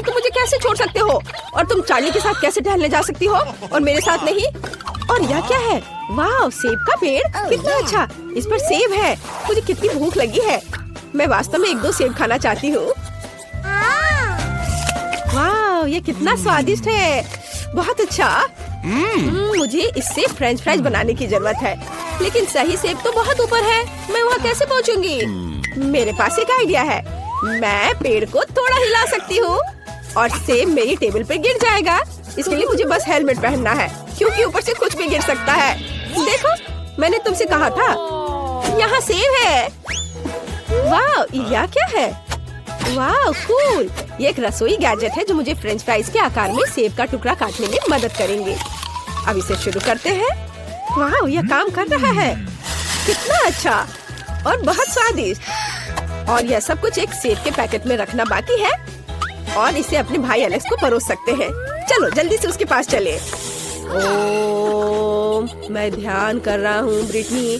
तुम मुझे कैसे छोड़ सकते हो? और तुम चार्ली के साथ कैसे टहलने जा सकती हो और मेरे साथ नहीं? और यह क्या है? वाह, सेब का पेड़, कितना अच्छा। इस पर सेब है। मुझे कितनी भूख लगी है। मैं वास्तव में 1-2 सेब खाना चाहती हूँ। वाह, ये कितना स्वादिष्ट है। बहुत अच्छा। मुझे इससे फ्रेंच फ्राइज बनाने की जरूरत है, लेकिन सही सेब तो बहुत ऊपर है। मैं वहाँ कैसे पहुँचूंगी? मेरे पास एक आइडिया है। मैं पेड़ को थोड़ा हिला सकती हूँ और सेब मेरी टेबल पे गिर जाएगा। इसके लिए मुझे बस हेलमेट पहनना है, क्योंकि ऊपर से कुछ भी गिर सकता है। देखो, मैंने तुमसे कहा था। यहाँ सेब है। वाह, यह क्या है? वाह, कूल। ये एक रसोई गैजेट है जो मुझे फ्रेंच फ्राइज के आकार में सेब का टुकड़ा काटने में मदद करेंगे। अब इसे शुरू करते हैं। वाह, यह काम कर रहा है। कितना अच्छा और बहुत स्वादिष्ट। और यह सब कुछ एक सेब के पैकेट में रखना बाकी है और इसे अपने भाई एलेक्स को परोस सकते हैं। चलो जल्दी से उसके पास चले। ओम, मैं ध्यान कर रहा हूँ ब्रिटनी।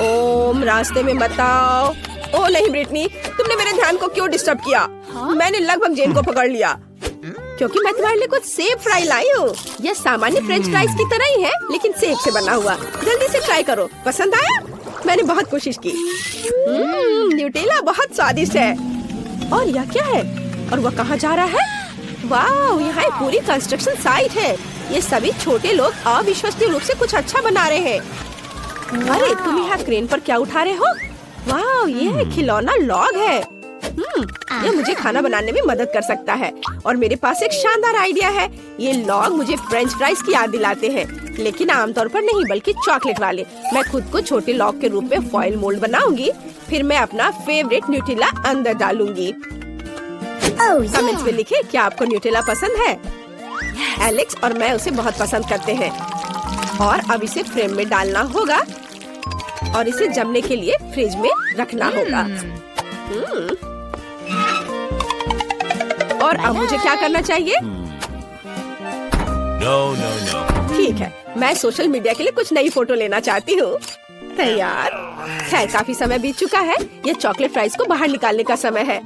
ओम, रास्ते में मत आओ। ओ नहीं ब्रिटनी, तुमने मेरे ध्यान को क्यों डिस्टर्ब किया? मैंने लगभग जेन को पकड़ लिया, क्योंकि मैं तुम्हारे लिए कुछ सेब फ्राई लाई हूँ। यह सामान्य फ्रेंच फ्राइज की तरह ही है, लेकिन सेब से बना हुआ। जल्दी से ट्राई करो। पसंद आया? मैंने बहुत कोशिश की। न्यूटेला बहुत स्वादिष्ट है। और यह क्या है? और वह कहाँ जा रहा है? वाह, यहाँ एक पूरी कंस्ट्रक्शन साइट है। ये सभी छोटे लोग अविश्वसनीय रूप से कुछ अच्छा बना रहे हैं। अरे, तुम यहाँ क्रेन पर क्या उठा रहे हो? वाह, ये खिलौना लॉग है। यह मुझे खाना बनाने में मदद कर सकता है। और मेरे पास एक शानदार आइडिया है। ये लॉग मुझे फ्रेंच फ्राइज की याद दिलाते हैं, लेकिन आमतौर पर नहीं, बल्कि चॉकलेट वाले। मैं खुद को छोटे लॉग के रूप में फॉइल मोल्ड बनाऊंगी। फिर मैं अपना फेवरेट न्यूटेला अंदर डालूंगी। कमेंट्स में लिखें क्या आपको न्यूटेला पसंद है। एलेक्स और मैं उसे बहुत पसंद करते हैं। और अब इसे फ्रेम में डालना होगा और इसे जमने के लिए फ्रिज में रखना होगा। और अब मुझे क्या करना चाहिए? No. ठीक है, मैं सोशल मीडिया के लिए कुछ नई फोटो लेना चाहती हूँ। तैयार। खैर, काफी समय बीत चुका है। ये चॉकलेट फ्राइज को बाहर निकालने का समय है।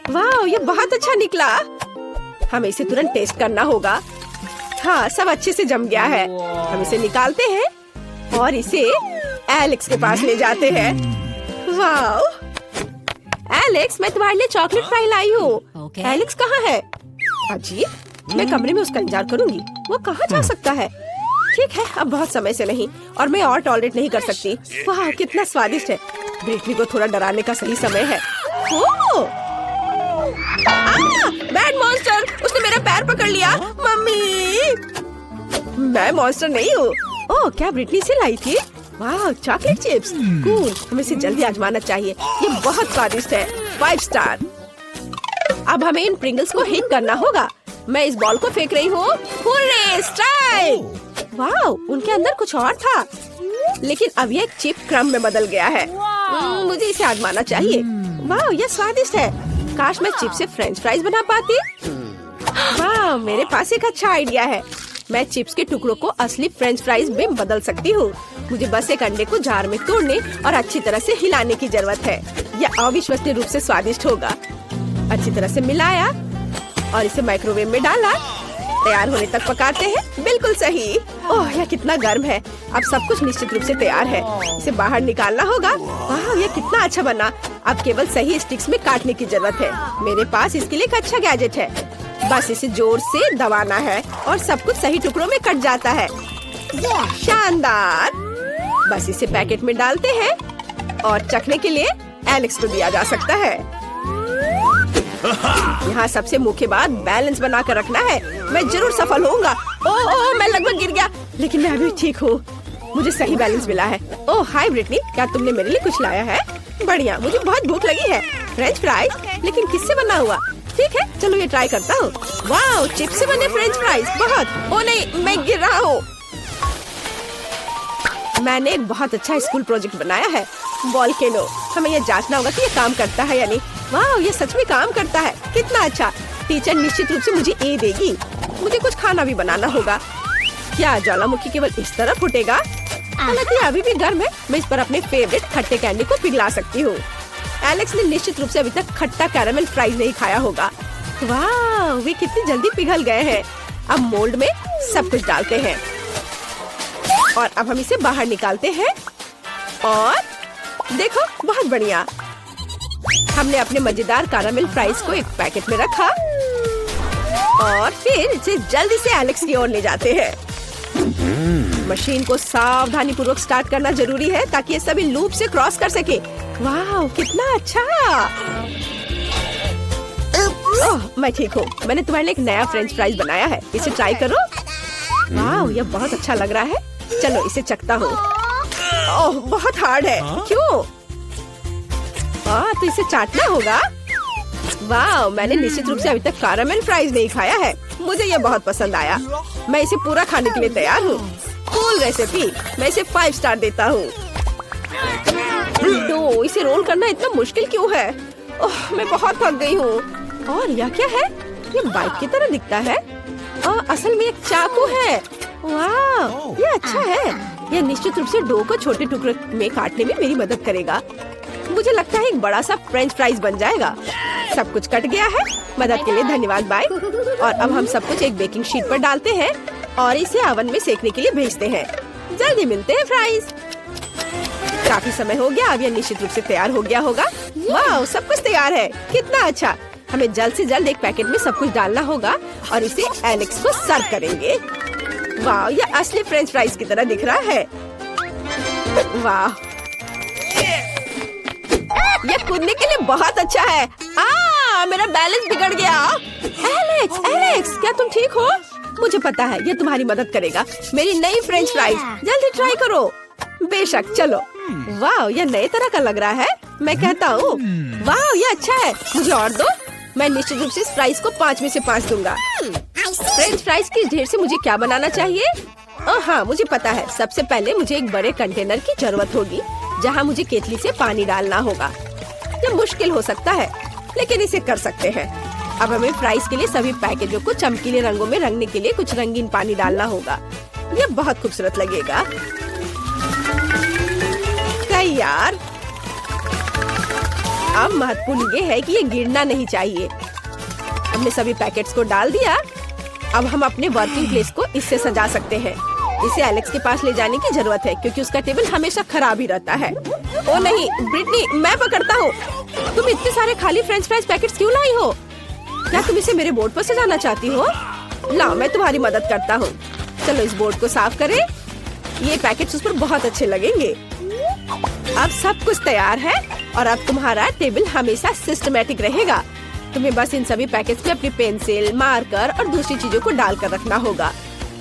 वाह, ये बहुत अच्छा निकला। हमें इसे तुरंत टेस्ट करना होगा। हाँ, सब अच्छे से जम गया है। हम इसे निकालते हैं और इसे एलेक्स के पास ले जाते हैं। वाह, एलेक्स, मैं तुम्हारे लिए चॉकलेट फ्राई लाई हूँ। एलेक्स कहाँ है? अजीब, मैं कमरे में उसका इंतजार करूंगी। वो कहाँ जा सकता है? ठीक है, अब बहुत समय से नहीं और मैं और टॉलरेट नहीं कर सकती। वाह, कितना स्वादिष्ट है। ब्रिटनी को थोड़ा डराने का सही समय है। बैड मॉन्स्टर, उसने मेरा पैर पकड़ लिया। मम्मी, मैं मॉन्स्टर नहीं हूँ। ओह, क्या ब्रिटनी से लाई थी? वाह, चॉकलेट चिप्स, कूल। हमें इसे जल्दी आजमाना चाहिए। ये बहुत स्वादिष्ट है। 5 स्टार। अब हमें इन प्रिंगल्स को हिट करना होगा। मैं इस बॉल को फेंक रही हूँ। Hurray, strike! वाह, उनके अंदर कुछ और था, लेकिन अब ये एक चिप क्रम में बदल गया है। मुझे इसे आजमाना चाहिए। वाह, ये स्वादिष्ट है। काश मैं चिप से फ्रेंच फ्राइज बना पाती। वाह, मेरे पास एक अच्छा आइडिया है। मैं चिप्स के टुकड़ों को असली फ्रेंच फ्राइज में बदल सकती हूँ। मुझे बस एक अंडे को जार में तोड़ने और अच्छी तरह से हिलाने की जरूरत है। यह अविश्वसनीय रूप से स्वादिष्ट होगा। अच्छी तरह से मिलाया और इसे माइक्रोवेव में डाला। तैयार होने तक पकाते हैं। बिल्कुल सही। ओह, यह कितना गर्म है। अब सब कुछ निश्चित रूप से तैयार है। इसे बाहर निकालना होगा। वाह, यह कितना अच्छा बना। अब केवल सही स्टिक्स में काटने की जरूरत है। मेरे पास इसके लिए एक अच्छा गैजेट है। बस इसे जोर से दबाना है और सब कुछ सही टुकड़ों में कट जाता है। शानदार। बस इसे पैकेट में डालते हैं और चखने के लिए एलेक्स को दिया जा सकता है। यहाँ सबसे मुख्य बात बैलेंस बना कर रखना है। मैं जरूर सफल होऊंगा। ओह, मैं लगभग गिर गया, लेकिन मैं अभी ठीक हूँ। मुझे सही बैलेंस मिला है। ओह, हाय ब्रिटनी, क्या तुमने मेरे लिए कुछ लाया है? बढ़िया, मुझे बहुत भूख लगी है। फ्रेंच फ्राइज, लेकिन किससे बना हुआ? ठीक है, चलो ये ट्राई करता हूँ। वाह, चिप्स से बने फ्रेंच फ्राइज, बहुत। ओ नहीं, मैं गिर रहा हूँ। मैंने एक बहुत अच्छा स्कूल प्रोजेक्ट बनाया है, वॉल्केनो। हमें ये जांचना होगा कि ये काम करता है या नहीं। वाह, ये सच में काम करता है। कितना अच्छा। टीचर निश्चित रूप से मुझे ए देगी। मुझे कुछ खाना भी बनाना होगा। क्या ज्वालामुखी केवल इस तरफ फूटेगा? हालांकि अभी भी गर्म है। मैं इस पर अपने फेवरेट खट्टे कैंडी को पिघला सकती हूँ। एलेक्स ने निश्चित रूप से अभी तक खट्टा कैरामेल फ्राइज नहीं खाया होगा। वाह, वाह, वे कितनी जल्दी पिघल गए हैं। अब मोल्ड में सब कुछ डालते हैं और अब हम इसे बाहर निकालते हैं। और देखो, बहुत बढ़िया। हमने अपने मजेदार कैरामेल फ्राइज को एक पैकेट में रखा और फिर इसे जल्दी से एलेक्स की ओर ले जाते हैं। मशीन को सावधानी पूर्वक स्टार्ट करना जरूरी है ताकि ये सभी लूप से क्रॉस कर सके। वाह, कितना अच्छा। ओह, मैं ठीक हूँ। मैंने तुम्हारे लिए एक नया फ्रेंच फ्राइज बनाया है, इसे ट्राई करो। वाह, यह बहुत अच्छा लग रहा है। चलो इसे चखता हूँ। ओह, बहुत हार्ड है। क्यों? तो इसे चाटना होगा। वाह, मैंने निश्चित रूप से अभी तक कैरामेल फ्राइज नहीं खाया है। मुझे यह बहुत पसंद आया। मैं इसे पूरा खाने के लिए तैयार हूँ। Cool recipe. मैं इसे 5 स्टार देता हूँ। तो इसे रोल करना इतना मुश्किल क्यों है? ओह, मैं बहुत थक गई हूँ। और यह क्या है? ये बाइक की तरह दिखता है। असल में एक चाकू है। वाह, ये अच्छा है। यह निश्चित रूप से डो को छोटे टुकड़ों में काटने में मेरी मदद करेगा। मुझे लगता है एक बड़ा सा फ्रेंच फ्राइज बन जाएगा। सब कुछ कट गया है। मदद के लिए धन्यवाद बाय। और अब हम सब कुछ एक बेकिंग शीट पर डालते हैं और इसे ओवन में सेकने के लिए भेजते हैं। जल्दी मिलते हैं फ्राइज। काफी समय हो गया। अब यह निश्चित रूप से तैयार हो गया होगा। वाह, सब कुछ तैयार है। कितना अच्छा। हमें जल्द से जल्द एक पैकेट में सब कुछ डालना होगा और इसे एलेक्स को सर्व करेंगे। वाह, यह असली फ्रेंच फ्राइज की तरह दिख रहा है। वाह, यह कूदने के लिए बहुत अच्छा है। मेरा बैलेंस बिगड़ गया। एलेक्स, एलेक्स, क्या तुम ठीक हो? मुझे पता है यह तुम्हारी मदद करेगा। मेरी नई फ्रेंच फ्राइज, जल्दी ट्राई करो। बेशक, चलो। वाह, यह नए तरह का लग रहा है। मैं कहता हूँ, वाह, यह अच्छा है। मुझे और दो। मैं निश्चित रूप से इस फ्राइज को 5 में से 5 दूंगा। फ्रेंच फ्राइज की ढेर से मुझे क्या बनाना चाहिए? हाँ, मुझे पता है। सबसे पहले मुझे एक बड़े कंटेनर की जरूरत होगी जहाँ मुझे केतली से पानी डालना होगा। यह मुश्किल हो सकता है, लेकिन इसे कर सकते हैं। अब हमें फ्राइज के लिए सभी पैकेजों को चमकीले रंगों में रंगने के लिए कुछ रंगीन पानी डालना होगा। यह बहुत खूबसूरत लगेगा। तैयार। अब महत्वपूर्ण ये है कि ये गिरना नहीं चाहिए। हमने सभी पैकेट्स को डाल दिया। अब हम अपने वर्किंग प्लेस को इससे सजा सकते हैं। इसे एलेक्स के पास ले जाने की जरूरत है क्योंकि उसका टेबल हमेशा खराब ही रहता है। ओ नहीं, ब्रिटनी, मैं पकड़ता हूँ। तुम इतने सारे खाली फ्रेंच फ्राइज पैकेट्स क्यों लाई हो? क्या तुम इसे मेरे बोर्ड पर सजाना चाहती हो? लाओ, मैं तुम्हारी मदद करता हूँ। चलो इस बोर्ड को साफ करें। ये पैकेट्स उस पर बहुत अच्छे लगेंगे। अब सब कुछ तैयार है और अब तुम्हारा टेबल हमेशा सिस्टमैटिक रहेगा। तुम्हें बस इन सभी पैकेट्स में अपनी पेंसिल, मार्कर और दूसरी चीजों को डालकर रखना होगा।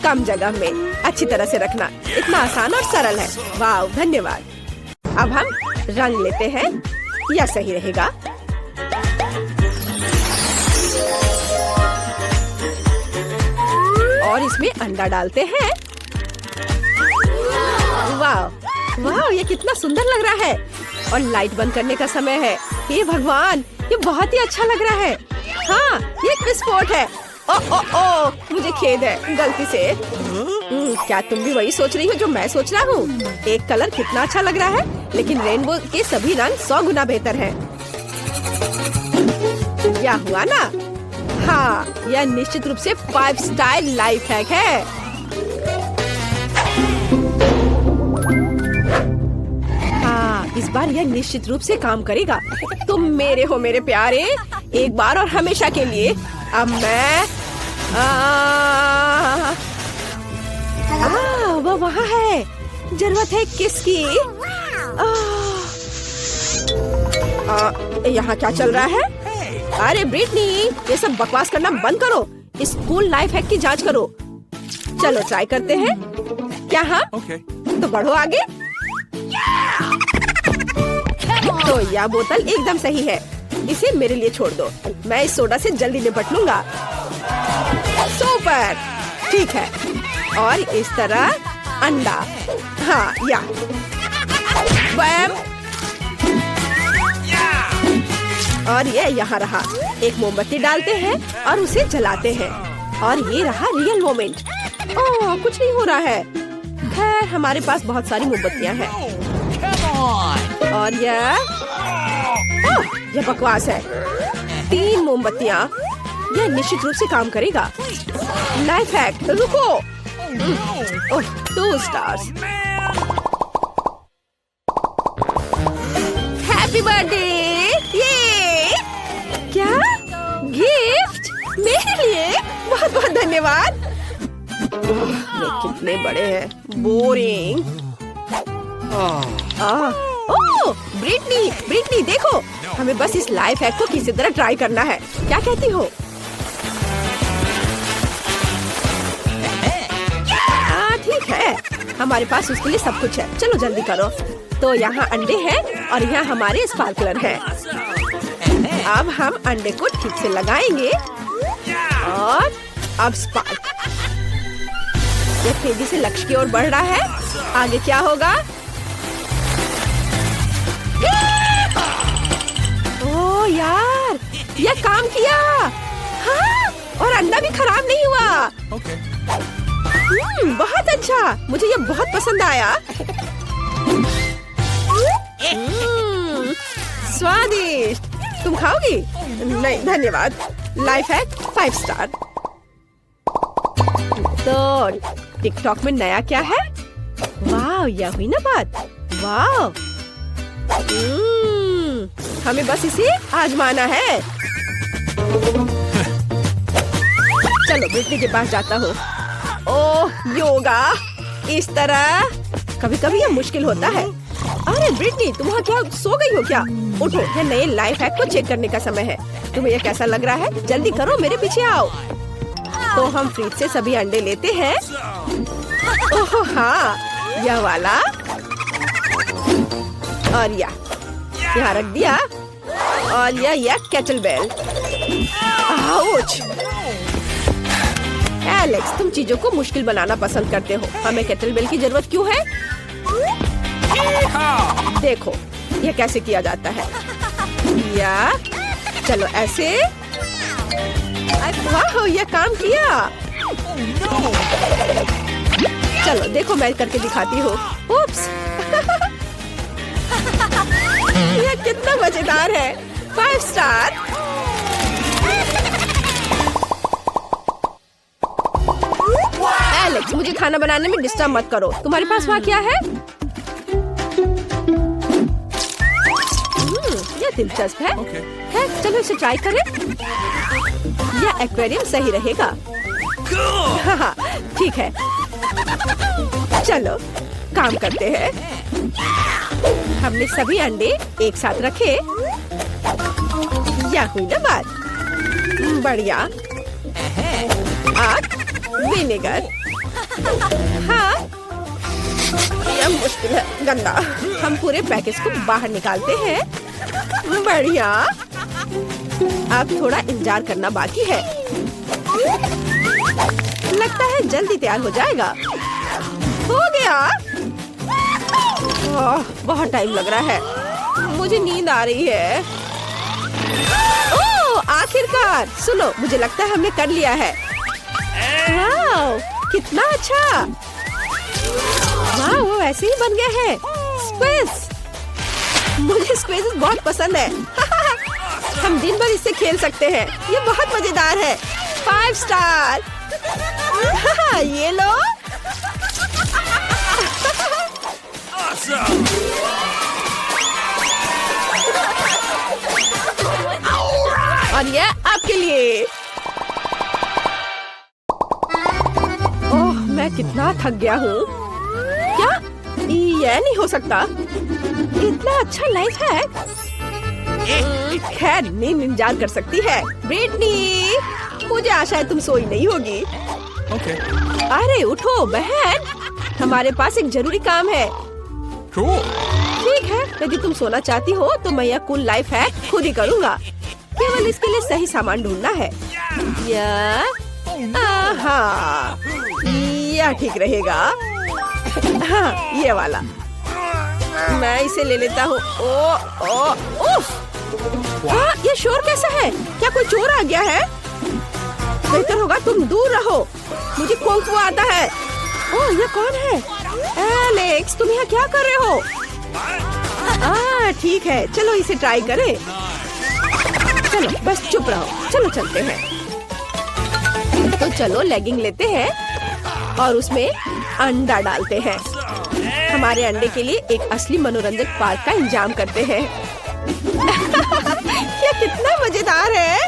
कम जगह में अच्छी तरह से रखना। इतना आसान और सरल है। वाह, धन्यवाद। अब हम रंग लेते हैं। यह सही रहेगा। और इसमें अंडा डालते हैं। वाह, वाह, ये कितना सुंदर लग रहा है। और लाइट बंद करने का समय है। हे भगवान, ये बहुत ही अच्छा लग रहा है। हाँ, ये एक विस्फोट है। ओ, मुझे खेद है, गलती से। क्या तुम भी वही सोच रही हो जो मैं सोच रहा हूँ? एक कलर कितना अच्छा लग रहा है, लेकिन रेनबो के सभी रंग 100 गुना बेहतर हैं। क्या हुआ ना? हाँ, यह निश्चित रूप से 5 स्टार लाइफ हैक है। हाँ, इस बार यह निश्चित रूप से काम करेगा। तुम मेरे हो मेरे प्यारे, एक बार और हमेशा के लिए। अब मैं वो वहाँ है। जरूरत है किसकी? यहाँ क्या चल रहा है? अरे ब्रिटनी, ये सब बकवास करना बंद करो। इस कूल लाइफ हैक की जांच करो। चलो ट्राई करते हैं। क्या? हाँ, तो बढ़ो आगे। तो यह बोतल एकदम सही है। इसे मेरे लिए छोड़ दो। मैं इस सोडा से जल्दी निपट लूंगा। सुपर, ठीक है। और इस तरह अंडा। हाँ, या बैम। और ये यहाँ रहा। एक मोमबत्ती डालते हैं और उसे जलाते हैं। और ये रहा रियल मोमेंट। ओह, कुछ नहीं हो रहा है। खैर, हमारे पास बहुत सारी मोमबत्तियाँ हैं। और यह बकवास है। 3 मोमबत्तियाँ। यह निश्चित रूप से काम करेगा। लाइफ हैक, रुको। ओह, 2 स्टार्स। Happy birthday. ये क्या गिफ्ट मेरे लिए? बहुत बहुत धन्यवाद। ये कितने बड़े हैं, बोरिंग। ओह, ब्रिटनी देखो, हमें बस इस लाइफ हैक को किसी तरह ट्राई करना है। क्या कहती हो? हाँ ठीक है, हमारे पास उसके लिए सब कुछ है। चलो जल्दी करो। तो यहाँ अंडे हैं और यहाँ हमारे स्पार्कलर हैं। अब हम अंडे को ठीक से लगाएंगे और अब स्पार्क। यह तेजी से लक्ष्य की ओर बढ़ रहा है। आगे क्या होगा? ओह यार, यह काम किया। हाँ, और अंडा भी खराब नहीं हुआ। बहुत अच्छा, मुझे यह बहुत पसंद आया। स्वादिष्ट। तुम खाओगी? नहीं धन्यवाद। Life hack 5 star. तो टिकटॉक में नया क्या है? वाह, यह हुई ना बात। वाह, हमें बस इसे आजमाना है। चलो ब्रिटनी के पास जाता हूँ। ओह योगा, इस तरह कभी कभी यह मुश्किल होता है। अरे ब्रिटनी, तुम वहाँ क्या सो गई हो क्या? उठो, यह नए लाइफ हैक को चेक करने का समय है। तुम्हें यह कैसा लग रहा है? जल्दी करो, मेरे पीछे आओ। तो हम फ्रिज से सभी अंडे लेते हैं। ओह हाँ, यह वाला और यहाँ रख दिया। और यह केटल बेल। आउच! एलेक्स, तुम चीजों को मुश्किल बनाना पसंद करते हो। हमें केटल बेल की जरूरत क्यों है? देखो यह कैसे किया जाता है। या चलो ऐसे। वाह, यह काम किया। चलो देखो, मैं करके दिखाती हूँ। उप्स। यह कितना मजेदार है। 5 स्टार। एलेक्स, मुझे खाना बनाने में डिस्टर्ब मत करो। तुम्हारे पास वहाँ क्या है? यह दिलचस्प है। चलो इसे ट्राई करें। यह एक्वेरियम सही रहेगा। हाँ, ठीक है, चलो काम करते हैं। हमने सभी अंडे एक साथ रखे। यह हुई ना बात। बढ़िया। आग, विनेगर। हाँ, यह मुश्किल है, गंदा। हम पूरे पैकेज को बाहर निकालते हैं। बढ़िया। अब थोड़ा इंतजार करना बाकी है। लगता है जल्दी तैयार हो जाएगा। हो गया। बहुत टाइम लग रहा है। मुझे नींद आ रही है। ओह, आखिरकार। सुनो, मुझे लगता है हमने कर लिया है। वाह, कितना अच्छा। वाह, वो ऐसे ही बन गया है। स्क्वेज। मुझे स्क्वेज बहुत पसंद है। हम दिन भर इससे खेल सकते हैं। ये बहुत मजेदार है। 5 स्टार। ये लो। और ये आपके लिए। ओह, मैं कितना थक गया हूँ। क्या? ये नहीं हो सकता। इतना अच्छा लाइफ है। खैर, नींद इंतजार कर सकती है। ब्रिटनी, मुझे आशा है तुम सोई नहीं होगी। अरे उठो बहन, हमारे पास एक जरूरी काम है। ठीक है, यदि तुम सोना चाहती हो तो मैं यह कूल लाइफ हैक खुद ही करूँगा। केवल इसके लिए सही सामान ढूंढना है। हाँ, यह ठीक रहेगा। हाँ, ये वाला। मैं इसे ले लेता हूँ। हाँ, ये शोर कैसा है? क्या कोई चोर आ गया है? बेहतर होगा तुम दूर रहो। मुझे कुंग फू आता है। ओह, ये कौन है? एलेक्स, तुम यहाँ क्या कर रहे हो? ठीक है, चलो इसे ट्राई करें। चलो बस चुप रहो। चलो चलते हैं। तो चलो लेगिंग लेते हैं और उसमें अंडा डालते हैं। हमारे अंडे के लिए एक असली मनोरंजक पार्क का इंतजाम करते हैं। ये कितना मजेदार है।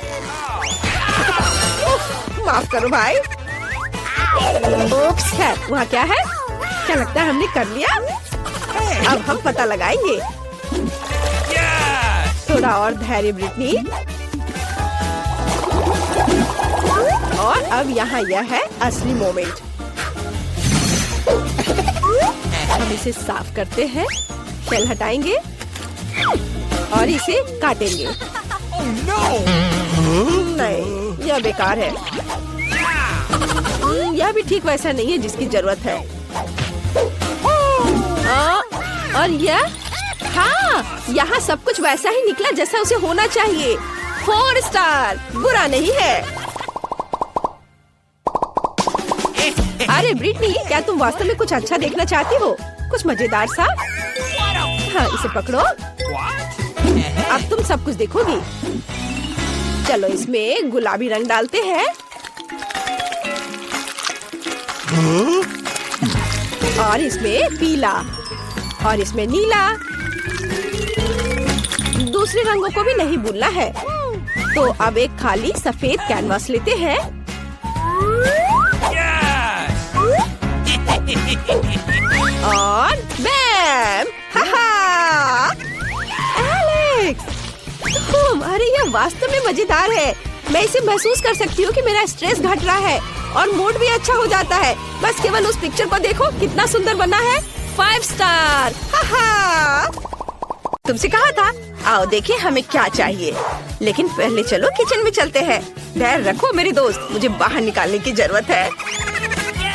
माफ करो भाई। ओप्स, है वहाँ क्या है? क्या लगता है हमने कर लिया? अब हम पता लगाएंगे। थोड़ा और धैर्य ब्रिटनी। और अब यहाँ यह है असली मोमेंट। हम इसे साफ करते हैं, शेल हटाएंगे और इसे काटेंगे। नहीं, यह बेकार है। यह भी ठीक वैसा नहीं है जिसकी जरूरत है। और यह, हाँ, यहाँ सब कुछ वैसा ही निकला जैसा उसे होना चाहिए। 4 स्टार, बुरा नहीं है। अरे ब्रिटनी, क्या तुम वास्तव में कुछ अच्छा देखना चाहती हो? कुछ मजेदार सा? हाँ, इसे पकड़ो। अब तुम सब कुछ देखोगी। चलो इसमें गुलाबी रंग डालते हैं और इसमें पीला और इसमें नीला। दूसरे रंगों को भी नहीं भूलना है। तो अब एक खाली सफेद कैनवास लेते हैं और बैम! हाहा! एलेक्स! अरे यह वास्तव में मजेदार है। मैं इसे महसूस कर सकती हूँ कि मेरा स्ट्रेस घट रहा है और मूड भी अच्छा हो जाता है। बस केवल उस पिक्चर को देखो, कितना सुंदर बना है। 5 स्टार! हाहा! तुमसे कहा था, आओ देखें हमें क्या चाहिए। लेकिन पहले चलो किचन में चलते हैं। धैर्य रखो मेरे दोस्त, मुझे बाहर निकालने की जरूरत है।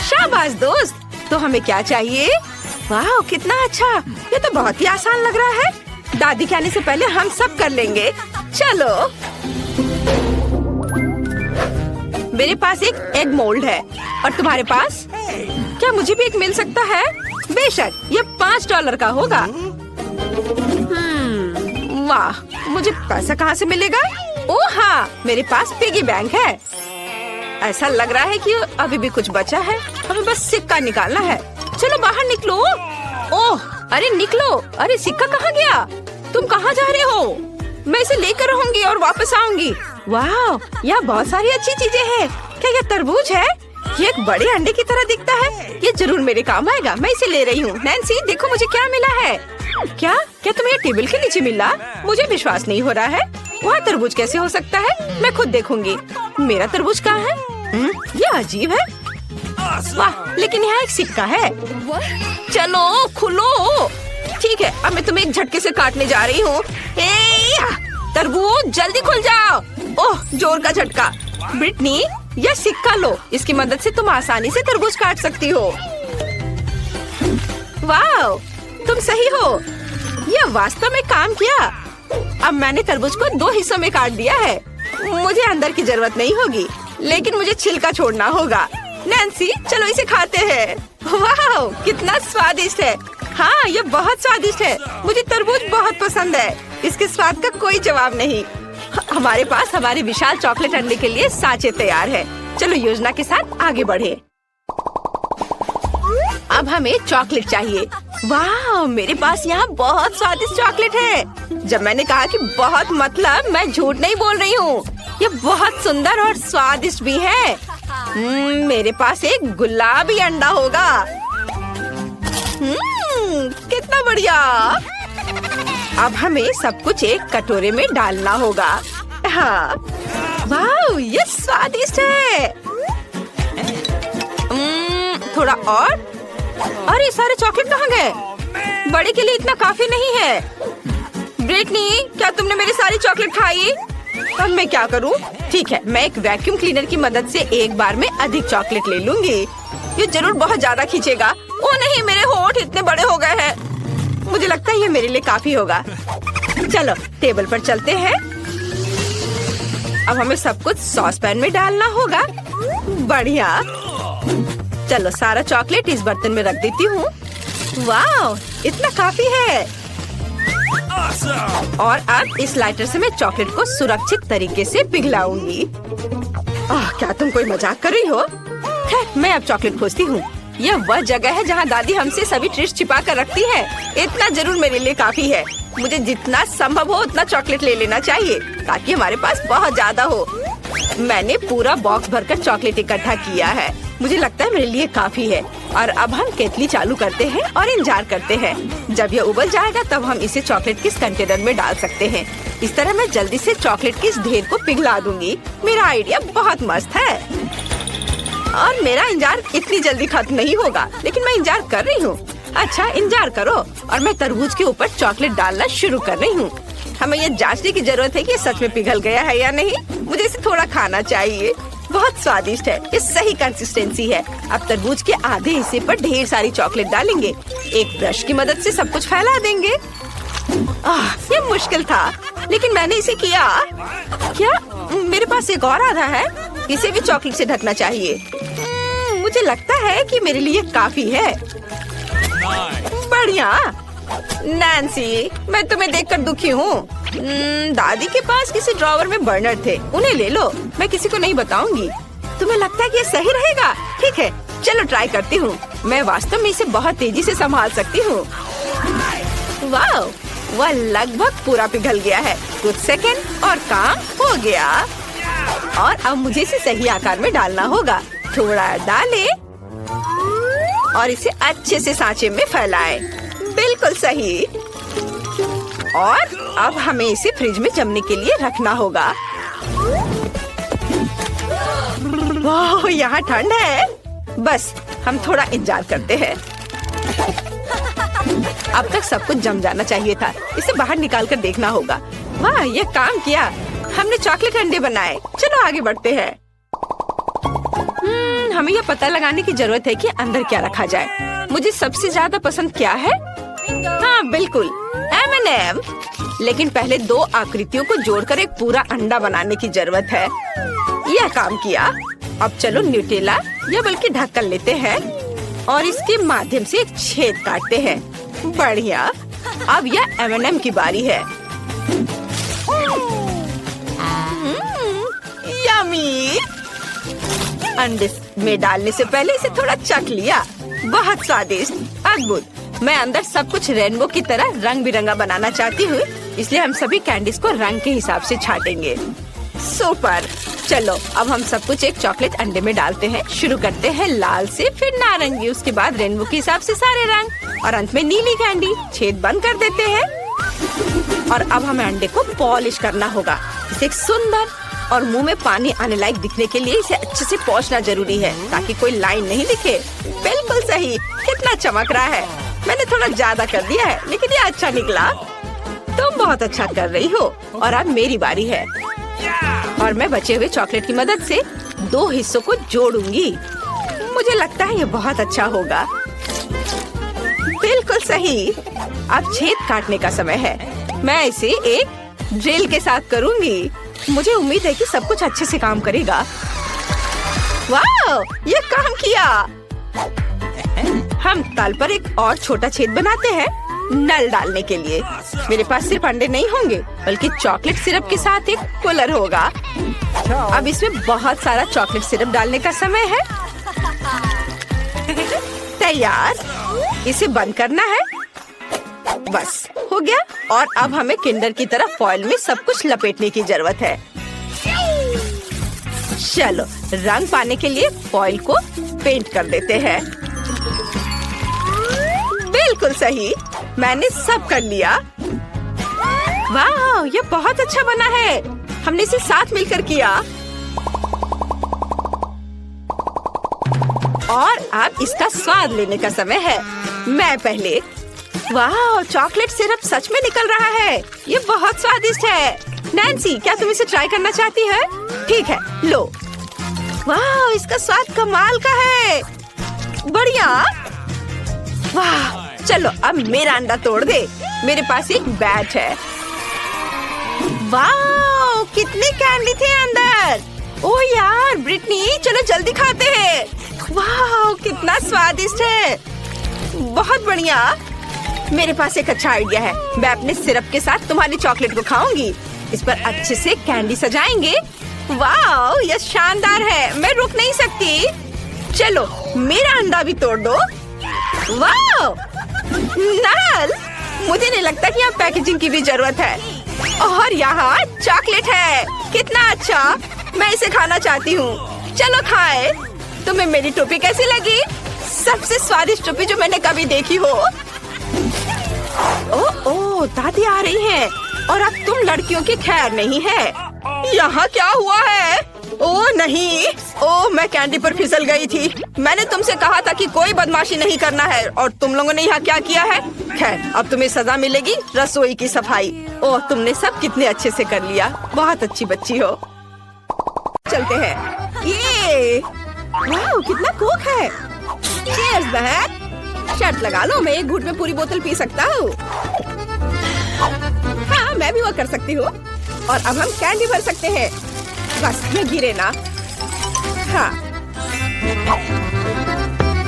शाबाश दोस्त। तो हमें क्या चाहिए? वाह, कितना अच्छा। ये तो बहुत ही आसान लग रहा है। दादी के आने से पहले हम सब कर लेंगे। चलो। मेरे पास एक एग मोल्ड है और तुम्हारे पास? क्या मुझे भी एक मिल सकता है? बेशक, ये $5 का होगा। वाह, मुझे पैसा कहाँ से मिलेगा? ओह हाँ, मेरे पास पिगी बैंक है। ऐसा लग रहा है कि अभी भी कुछ बचा है। हमें बस सिक्का निकालना है। चलो बाहर निकलो। ओह, अरे निकलो। अरे सिक्का कहाँ गया? तुम कहाँ जा रहे हो? मैं इसे लेकर रहूंगी और वापस आऊंगी। वाह, यहाँ बहुत सारी अच्छी चीजें हैं। क्या यह तरबूज है? ये एक बड़े अंडे की तरह दिखता है। ये जरूर मेरे काम आएगा। मैं इसे ले रही हूँ। नैन्सी, देखो मुझे क्या मिला है। क्या क्या तुम्हें टेबल के नीचे मिला? मुझे विश्वास नहीं हो रहा है। वहाँ तरबूज कैसे हो सकता है? मैं खुद देखूंगी। मेरा तरबूज कहाँ है? ये अजीब है। वाह, लेकिन यहाँ एक सिक्का है। चलो खुलो। ठीक है, अब मैं तुम्हें एक झटके से काटने जा रही हूँ। तरबूज जल्दी खुल जाओ। ओह, जोर का झटका। ब्रिटनी, यह सिक्का लो। इसकी मदद से तुम आसानी से तरबूज काट सकती हो। वाह, तुम सही हो। यह वास्तव में काम किया। अब मैंने तरबूज को 2 हिस्सों में काट दिया है। मुझे अंदर की जरूरत नहीं होगी, लेकिन मुझे छिलका छोड़ना होगा। नैन्सी, चलो इसे खाते हैं। वाह, कितना स्वादिष्ट है। हाँ, ये बहुत स्वादिष्ट है। मुझे तरबूज बहुत पसंद है। इसके स्वाद का कोई जवाब नहीं। हमारे पास हमारे विशाल चॉकलेट अंडे के लिए सांचे तैयार है। चलो योजना के साथ आगे बढ़े। अब हमें चॉकलेट चाहिए। वाह, मेरे पास यहाँ बहुत स्वादिष्ट चॉकलेट है। जब मैंने कहा कि बहुत, मतलब मैं झूठ नहीं बोल रही हूँ। ये बहुत सुंदर और स्वादिष्ट भी है। मेरे पास एक गुलाबी अंडा होगा। कितना बढ़िया। अब हमें सब कुछ एक कटोरे में डालना होगा। हाँ, वाह, ये स्वादिष्ट है। थोड़ा और। अरे सारे चॉकलेट कहाँ गए? बड़े के लिए इतना काफी नहीं है। ब्रिटनी, क्या तुमने मेरी सारी चॉकलेट खाई? अब मैं क्या करूँ? ठीक है, मैं एक वैक्यूम क्लीनर की मदद से एक बार में अधिक चॉकलेट ले लूंगी। ये जरूर बहुत ज्यादा खींचेगा। ओ नहीं, मेरे होंठ इतने बड़े हो गए हैं। मुझे लगता है ये मेरे लिए काफी होगा। चलो टेबल पर चलते हैं। अब हमें सब कुछ सॉस पैन में डालना होगा। बढ़िया। चलो सारा चॉकलेट इस बर्तन में रख देती हूँ। वाह, इतना काफी है। और अब इस लाइटर से मैं चॉकलेट को सुरक्षित तरीके से पिघलाऊंगी। क्या तुम कोई मजाक कर रही हो? खैर, मैं अब चॉकलेट खोजती हूँ। यह वह जगह है जहाँ दादी हमसे सभी ट्रीट्स छिपा कर रखती है। इतना जरूर मेरे लिए काफी है। मुझे जितना संभव हो उतना चॉकलेट ले लेना चाहिए ताकि हमारे पास बहुत ज्यादा हो। मैंने पूरा बॉक्स भरकर चॉकलेट इकट्ठा किया है। मुझे लगता है मेरे लिए काफी है। और अब हम केतली चालू करते हैं और इंतजार करते हैं। जब यह उबल जाएगा तब हम इसे चॉकलेट किस कंटेनर में डाल सकते हैं। इस तरह मैं जल्दी से चॉकलेट किस ढेर को पिघला दूंगी। मेरा आइडिया बहुत मस्त है और मेरा इंतजार इतनी जल्दी खत्म नहीं होगा, लेकिन मैं इंतजार कर रही हूँ। अच्छा, इंतजार करो और मैं तरबूज के ऊपर चॉकलेट डालना शुरू कर रही हूँ। हमें यह जांचने की जरूरत है कि सच में पिघल गया है या नहीं। मुझे इसे थोड़ा खाना चाहिए। बहुत स्वादिष्ट है। ये सही कंसिस्टेंसी है। अब तरबूज के आधे हिस्से पर ढेर सारी चॉकलेट डालेंगे। एक ब्रश की मदद से सब कुछ फैला देंगे। ये मुश्किल था, लेकिन मैंने इसे किया। क्या मेरे पास एक और आधा है? इसे भी चॉकलेट से ढकना चाहिए। मुझे लगता है कि मेरे लिए काफी है। बढ़िया। नैन्सी, मैं तुम्हें देखकर दुखी हूँ। दादी के पास किसी ड्रॉवर में बर्नर थे, उन्हें ले लो। मैं किसी को नहीं बताऊंगी। तुम्हें लगता है कि ये सही रहेगा? ठीक है, चलो ट्राई करती हूँ। मैं वास्तव में इसे बहुत तेजी से संभाल सकती हूँ। वाह, वह लगभग पूरा पिघल गया है। कुछ सेकंड और काम हो गया। और अब मुझे इसे सही आकार में डालना होगा। थोड़ा डालें और इसे अच्छे से सांचे में फैलाएं। बिल्कुल सही। और अब हमें इसे फ्रिज में जमने के लिए रखना होगा। वाह, यहाँ ठंड है। बस हम थोड़ा इंतजार करते हैं। अब तक सब कुछ जम जाना चाहिए था। इसे बाहर निकाल कर देखना होगा। वाह, ये काम किया। हमने चॉकलेट अंडे बनाए। चलो आगे बढ़ते हैं। हमें यह पता लगाने की जरूरत है कि अंदर क्या रखा जाए। मुझे सबसे ज्यादा पसंद क्या है? हाँ, बिल्कुल M&M। लेकिन पहले दो आकृतियों को जोड़कर एक पूरा अंडा बनाने की जरूरत है। यह काम किया। अब चलो न्यूटेला या बल्कि ढक्कन लेते हैं और इसके माध्यम से एक छेद काटते हैं। बढ़िया। अब यह M&M की बारी है। यम्मी। अंडे में डालने से पहले इसे थोड़ा चख लिया। बहुत स्वादिष्ट, अद्भुत। मैं अंदर सब कुछ रेनबो की तरह रंग बिरंगा बनाना चाहती हूँ, इसलिए हम सभी कैंडीज को रंग के हिसाब से छाटेंगे। सुपर। चलो अब हम सब कुछ एक चॉकलेट अंडे में डालते हैं। शुरू करते हैं लाल से, फिर नारंगी, उसके बाद रेनबो के हिसाब से सारे रंग और अंत में नीली कैंडी। छेद बंद कर देते हैं और अब हमें अंडे को पॉलिश करना होगा। इसे एक सुंदर और मुंह में पानी आने लायक दिखने के लिए इसे अच्छे से पोंछना जरूरी है ताकि कोई लाइन नहीं दिखे। बिल्कुल सही। कितना चमक रहा है। मैंने थोड़ा ज्यादा कर दिया है, लेकिन ये अच्छा निकला। तुम बहुत अच्छा कर रही हो। और अब मेरी बारी है और मैं बचे हुए चॉकलेट की मदद से दो हिस्सों को जोड़ूंगी। मुझे लगता है ये बहुत अच्छा होगा। बिल्कुल सही। अब छेद काटने का समय है। मैं इसे एक ड्रिल के साथ करूंगी। मुझे उम्मीद है कि सब कुछ अच्छे से काम करेगा। वाह, ये काम किया। हम तल पर एक और छोटा छेद बनाते हैं नल डालने के लिए। मेरे पास सिर्फ अंडे नहीं होंगे, बल्कि चॉकलेट सिरप के साथ एक कूलर होगा। अब इसमें बहुत सारा चॉकलेट सिरप डालने का समय है। तैयार। इसे बंद करना है। बस हो गया। और अब हमें किंडर की तरह फॉइल में सब कुछ लपेटने की जरूरत है। चलो रंग पाने के लिए फॉइल को पेंट कर देते हैं। बिल्कुल सही। मैंने सब कर लिया। वाह, ये बहुत अच्छा बना है। हमने इसे साथ मिलकर किया। और अब इसका स्वाद लेने का समय है। मैं पहले। वाह, चॉकलेट सिरप सच में निकल रहा है। ये बहुत स्वादिष्ट है। नैन्सी, क्या तुम इसे ट्राई करना चाहती है? ठीक है, लो। वाह, इसका स्वाद कमाल का है। बढ़िया। वाह, चलो अब मेरा अंडा तोड़ दे। मेरे पास एक बैट है। वाह, कितने कैंडी थे अंदर। ओह यार, ब्रिटनी, चलो जल्दी खाते हैं। वाह, कितना स्वादिष्ट है। बहुत बढ़िया। मेरे पास एक अच्छा आइडिया है। मैं अपने सिरप के साथ तुम्हारी चॉकलेट को खाऊंगी। इस पर अच्छे से कैंडी सजाएंगे वाह, यह शानदार है। मैं रुक नहीं सकती। चलो मेरा अंडा भी तोड़ दो। वाह नल, मुझे नहीं लगता कि यहाँ पैकेजिंग की भी जरूरत है। और यहाँ चॉकलेट है, कितना अच्छा। मैं इसे खाना चाहती हूँ। चलो खाए। तुम्हें मेरी टोपी कैसी लगी? सबसे स्वादिष्ट टोपी जो मैंने कभी देखी हो। ओह, दादी आ रही हैं। और अब तुम लड़कियों की खैर नहीं है। यहाँ क्या हुआ है? ओह नहीं, ओह मैं कैंडी पर फिसल गई थी। मैंने तुमसे कहा था कि कोई बदमाशी नहीं करना है, और तुम लोगों ने यहाँ क्या किया है? खैर, अब तुम्हें सजा मिलेगी। रसोई की सफाई। ओह, तुमने सब कितने अच्छे से कर लिया। बहुत अच्छी बच्ची हो। चलते हैं। ये वाह, कितना कोक है। चीयर्स बहन। शर्त लगा लो, मैं एक घूंट में पूरी बोतल पी सकता हूँ। हाँ, मैं भी वो कर सकती हूँ। और अब हम कैंडी भर सकते हैं। बस ये गिरे ना। हाँ,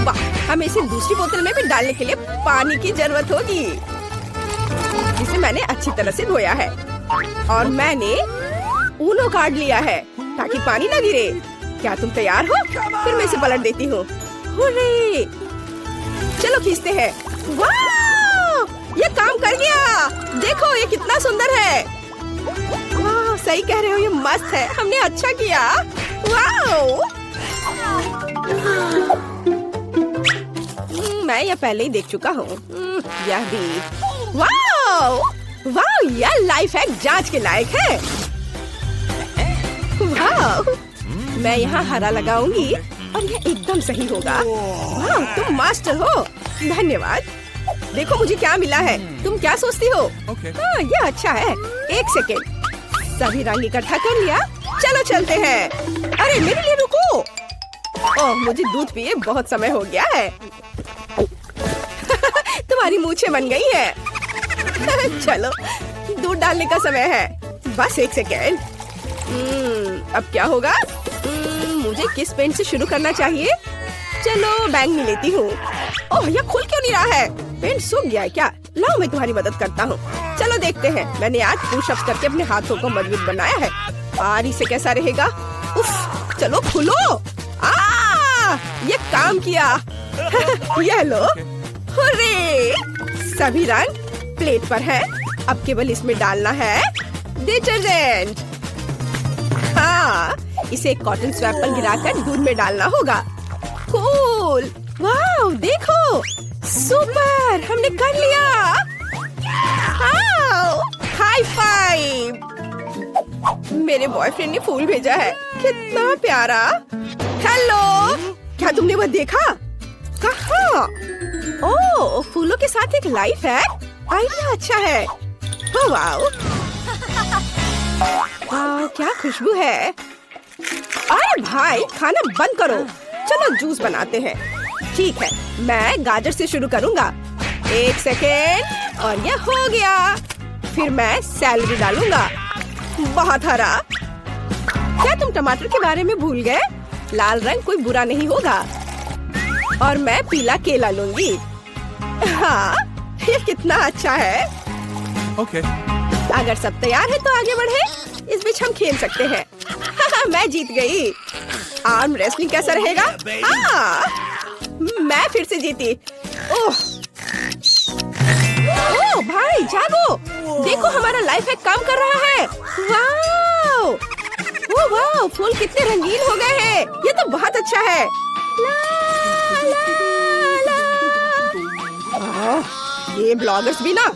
वाह, हमें इसे दूसरी बोतल में भी डालने के लिए पानी की जरूरत होगी, जिसे मैंने अच्छी तरह से धोया है। और मैंने ऊनो कार्ड लिया है ताकि पानी न गिरे। क्या तुम तैयार हो? फिर मैं इसे पलट देती हूँ। हुर्रे! चलो खींचते हैं। वाह, ये काम कर गया। देखो ये कितना सुंदर है। वाह, सही कह रहे हो, ये मस्त है। हमने अच्छा किया। वाह, मैं ये पहले ही देख चुका हूँ। यह भी। वाह वाह, यह लाइफ हैक जांच के लायक है। वाह, मैं यहाँ हरा लगाऊंगी और यह एकदम सही होगा। वाह, तुम मास्टर हो। धन्यवाद। देखो मुझे क्या मिला है। तुम क्या सोचती हो? हाँ, यह अच्छा है। एक सेकेंड, सभी रंग इकट्ठा कर लिया। चलो चलते हैं। अरे मेरे लिए रुको। ओह, मुझे दूध पिए बहुत समय हो गया है। तुम्हारी मूछें बन गई है। चलो दूध डालने का समय है। बस एक सेकेंड। अब क्या होगा? मुझे किस पेंट से शुरू करना चाहिए? चलो बैंगनी लेती हूँ। ओह, यह खुल क्यों नहीं रहा है? पेंट सूख गया है क्या? लाओ मैं तुम्हारी मदद करता हूँ। चलो देखते हैं। मैंने आज पुशअप्स करके अपने हाथों को मजबूत बनाया है। और इसे कैसा रहेगा? उफ, चलो खुलो। ये काम किया। यह लो। हुर्रे! सभी रंग प्लेट पर है। अब केवल इसमें डालना है डिटर्जेंट। हाँ, इसे एक कॉटन स्वैप पर गिराकर दूध में डालना होगा। कूल! वाह, देखो, सुपर! हमने कर लिया। High five! मेरे बॉयफ्रेंड ने फूल भेजा है। कितना प्यारा। हेलो, क्या तुमने वह देखा? कहाँ? ओह, फूलों के साथ एक लाइफ है। आइडिया अच्छा है। ओह वाह, क्या खुशबू है। अरे भाई, खाना बंद करो। चलो जूस बनाते हैं। ठीक है, मैं गाजर से शुरू करूँगा। एक सेकेंड, और यह हो गया। फिर मैं सैलरी डालूंगा। बहुत हरा। क्या तुम टमाटर के बारे में भूल गए? लाल रंग कोई बुरा नहीं होगा। और मैं पीला केला लूंगी। हाँ, ये कितना अच्छा है। Okay. अगर सब तैयार है तो आगे बढ़े। इस बीच हम खेल सकते हैं। मैं जीत गई। आर्म रेसलिंग कैसा रहेगा? मैं फिर से जीती। ओह भाई, जागो। देखो हमारा लाइफ हैक काम कर रहा है। वाह, ओह वाह, फूल कितने रंगीन हो गए हैं। ये तो बहुत अच्छा है। ला, ला, ला। ये ब्लॉगर्स भी ना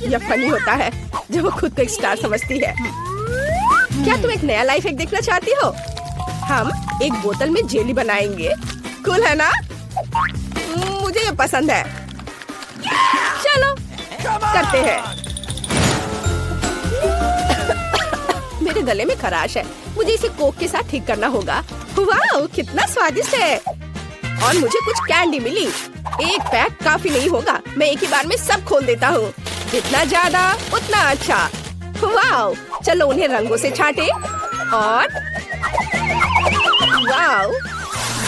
यह फनी होता है जब वो खुद को एक स्टार समझती है। क्या तुम एक नया लाइफ हैक देखना चाहती हो? हम एक बोतल में जेली बनाएंगे। कूल है ना? मुझे ये पसंद है। चलो करते हैं। मेरे गले में खराश है। मुझे इसे कोक के साथ ठीक करना होगा। वाह, कितना स्वादिष्ट है। और मुझे कुछ कैंडी मिली। एक पैक काफी नहीं होगा। मैं एक ही बार में सब खोल देता हूँ। जितना ज्यादा उतना अच्छा। वाह, चलो उन्हें रंगों से छांटे। और वाह,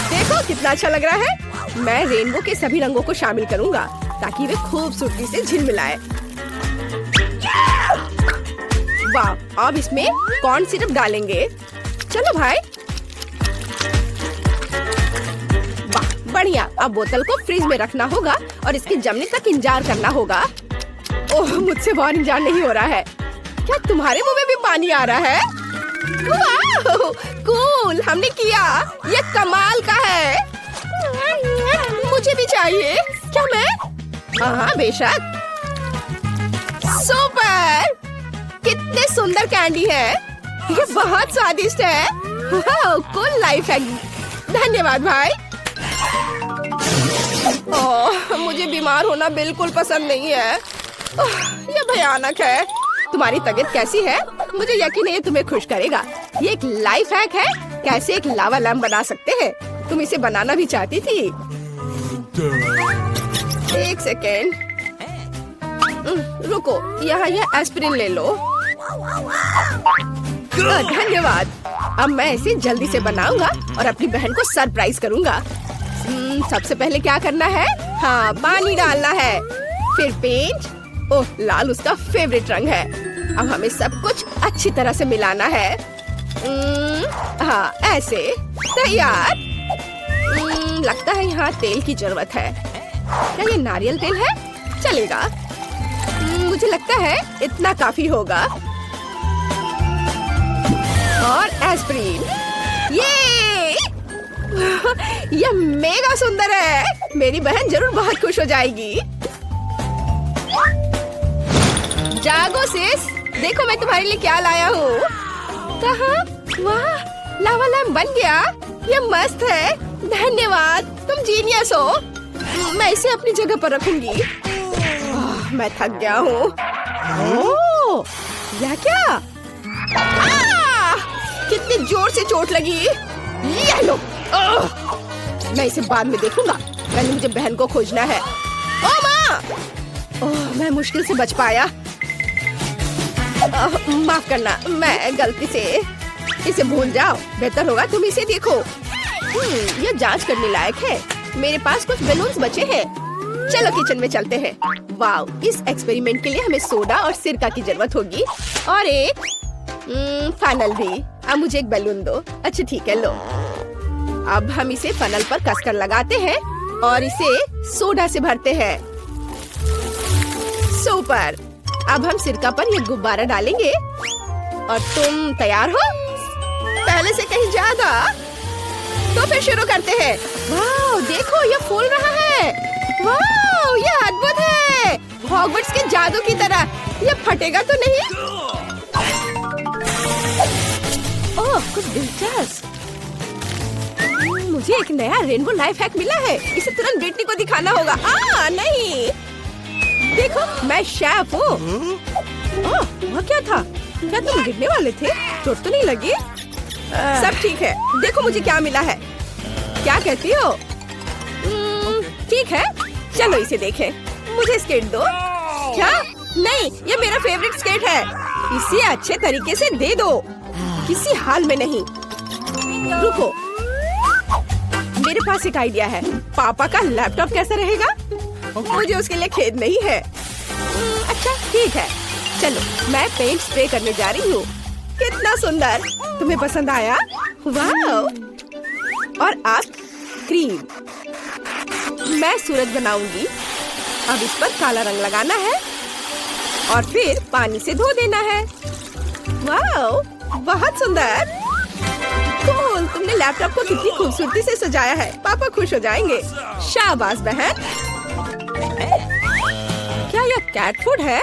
देखो कितना अच्छा लग रहा है। मैं रेनबो के सभी रंगों को शामिल करूँगा ताकि वे खूबसूरती से झिलमिलाए। वाह, अब इसमें कॉर्न सिरप डालेंगे। चलो भाई। वाह बढ़िया। अब बोतल को फ्रिज में रखना होगा और इसके जमने तक इंतजार करना होगा। ओह मुझसे बहुत इंतजार नहीं हो रहा है। क्या तुम्हारे मुंह में भी पानी आ रहा है? वाह कूल, हमने किया। ये कमाल का है। मुझे भी चाहिए। क्या मैं? हाँ बेशक। सुपर, कितने सुंदर कैंडी है। ये बहुत स्वादिष्ट है। वाह कूल लाइफ है। धन्यवाद भाई। ओह मुझे बीमार होना बिल्कुल पसंद नहीं है। ये भयानक है। तुम्हारी तबीयत कैसी है? मुझे यकीन है ये तुम्हें खुश करेगा। ये एक लाइफ हैक है। कैसे एक लावा लैम्प बना सकते हैं। तुम इसे बनाना भी चाहती थी। एक सेकेंड, रुको। यहाँ यह एस्पिरिन ले लो। धन्यवाद। अब मैं इसे जल्दी से बनाऊंगा और अपनी बहन को सरप्राइज करूंगा। सबसे पहले क्या करना है? हाँ पानी डालना है, फिर पेंट। ओह लाल उसका फेवरेट रंग है। अब हमें सब कुछ अच्छी तरह से मिलाना है। हाँ ऐसे। तैयार। लगता है यहाँ तेल की जरूरत है। क्या ये नारियल तेल है? चलेगा। मुझे लगता है इतना काफी होगा। और एस्पिरिन। ये मेगा सुंदर है। मेरी बहन जरूर बहुत खुश हो जाएगी। जागो सिस, देखो मैं तुम्हारे लिए क्या लाया हूँ। कहाँ? वाह लावा लैम्प बन गया। ये मस्त है। धन्यवाद, तुम जीनियस हो। मैं इसे अपनी जगह पर रखूंगी। मैं थक गया हूँ। ओह यह क्या? कितनी जोर से चोट लगी। ये लो। मैं इसे बाद में देखूंगा। पहले मुझे बहन को खोजना है। ओ माँ! ओह मैं मुश्किल से बच पाया। माफ करना, मैं गलती से। इसे भूल जाओ। बेहतर होगा तुम इसे देखो। ये जांच करने लायक है। मेरे पास कुछ बैलून्स बचे हैं। चलो किचन में चलते हैं। वाह इस एक्सपेरिमेंट के लिए हमें सोडा और सिरका की जरूरत होगी और एक फनल भी। अब मुझे एक बैलून दो। अच्छा ठीक है लो। अब हम इसे फनल पर कसकर लगाते हैं और इसे सोडा से भरते हैं। सुपर। अब हम सिरका पर ये गुब्बारा डालेंगे और तुम तैयार हो? पहले से कहीं ज्यादा। तो फिर शुरू करते हैं। वाह देखो ये फूल रहा है। वाह ये अद्भुत है। हॉगवर्ट्स के जादू की तरह। ये फटेगा तो नहीं? ओह कुछ दिलचस्प। मुझे एक नया रेनबो लाइफ हैक मिला है। इसे तुरंत ब्रिटनी को दिखाना होगा। नहीं देखो मैं शेफ हूँ। वह क्या था? क्या तुम गिरने वाले थे? चोट तो नहीं लगी? सब ठीक है। देखो मुझे क्या मिला है। क्या कहती हो? ठीक है चलो इसे देखें। मुझे स्केट दो। क्या? नहीं ये मेरा फेवरेट स्केट है। इसे अच्छे तरीके से दे दो। किसी हाल में नहीं। रुको मेरे पास एक आइडिया है। पापा का लैपटॉप कैसा रहेगा? मुझे उसके लिए खेद नहीं है। अच्छा ठीक है चलो मैं पेंट स्प्रे करने जा रही हूँ। कितना सुंदर। तुम्हें पसंद आया? वाह। और अब क्रीम। मैं सूरज बनाऊंगी। अब इस पर काला रंग लगाना है और फिर पानी से धो देना है। वाह बहुत सुंदर। कूल, तुमने लैपटॉप को कितनी खूबसूरती से सजाया है। पापा खुश हो जाएंगे। शाबाश बहन। क्या यह कैट फूड है?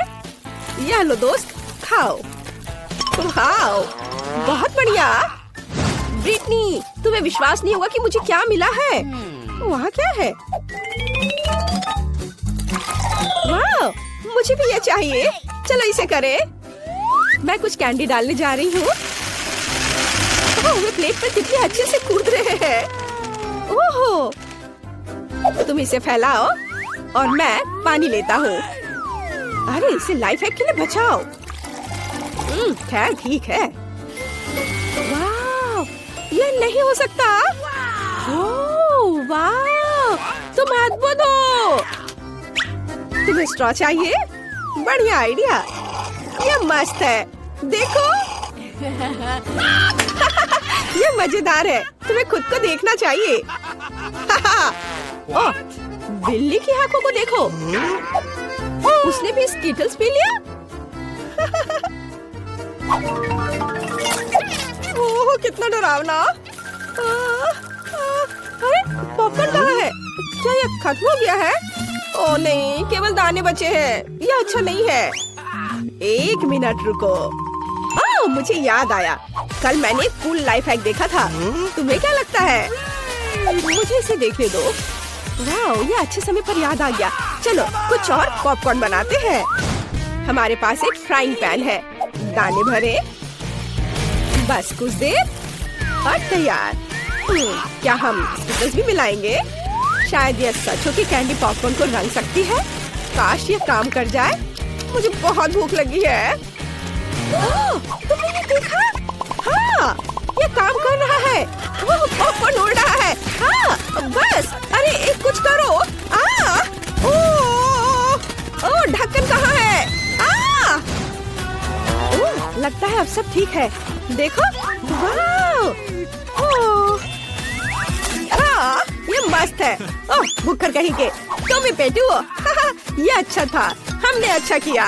यह लो दोस्त खाओ। वाओ बहुत बढ़िया। ब्रिटनी तुम्हें विश्वास नहीं होगा कि मुझे क्या मिला है। वहाँ क्या है? वाह मुझे भी ये चाहिए। चलो इसे करें। मैं कुछ कैंडी डालने जा रही हूँ। वे प्लेट पर कितने अच्छे से कूद रहे हैं। ओहो तुम इसे फैलाओ और मैं पानी लेता हूँ। अरे इसे लाइफ हैक के लिए बचाओ। खैर ठीक है। वाह ये नहीं हो सकता। ओह वाह तुम अद्भुत हो। तुम्हें स्ट्रॉ चाहिए? बढ़िया आइडिया। ये मस्त है। देखो ये मजेदार है, तुम्हें खुद को देखना चाहिए। ओह, बिल्ली की आंखों को देखो, उसने भी स्कीटल्स पी लिया। ओह, कितना डरावना। अरे पॉपकॉर्न कहाँ है? क्या ये खत्म हो गया है? ओह नहीं, केवल दाने बचे हैं। ये अच्छा नहीं है। एक मिनट रुको। ओह, मुझे याद आया, कल मैंने एक कूल लाइफ हैक देखा था। तुम्हें क्या लगता है? मुझे इसे देखने दो। वाह, ये अच्छे समय पर याद आ गया। चलो कुछ और पॉपकॉर्न बनाते हैं। हमारे पास एक फ्राइंग पैन है, दाने भरे, बस कुछ देर और तैयार। क्या हम स्टिकर्स भी मिलाएंगे? शायद ये सच हो कि कैंडी पॉपकॉर्न को रंग सकती है। काश ये काम कर जाए। मुझे बहुत भूख लगी है। तुमने ये देखा? हाँ, ये काम कर रहा है। वो पॉपकॉर्न उड़ रहा है। हाँ, बस। अरे एक कुछ करो। ओह, ढक्कन कहाँ है? ओह, लगता है अब सब ठीक है। देखो, वाह, ये मस्त है। ओह, भुक्कड़ कहीं के। तुम भी पेटू हो। ये अच्छा था, हमने अच्छा किया।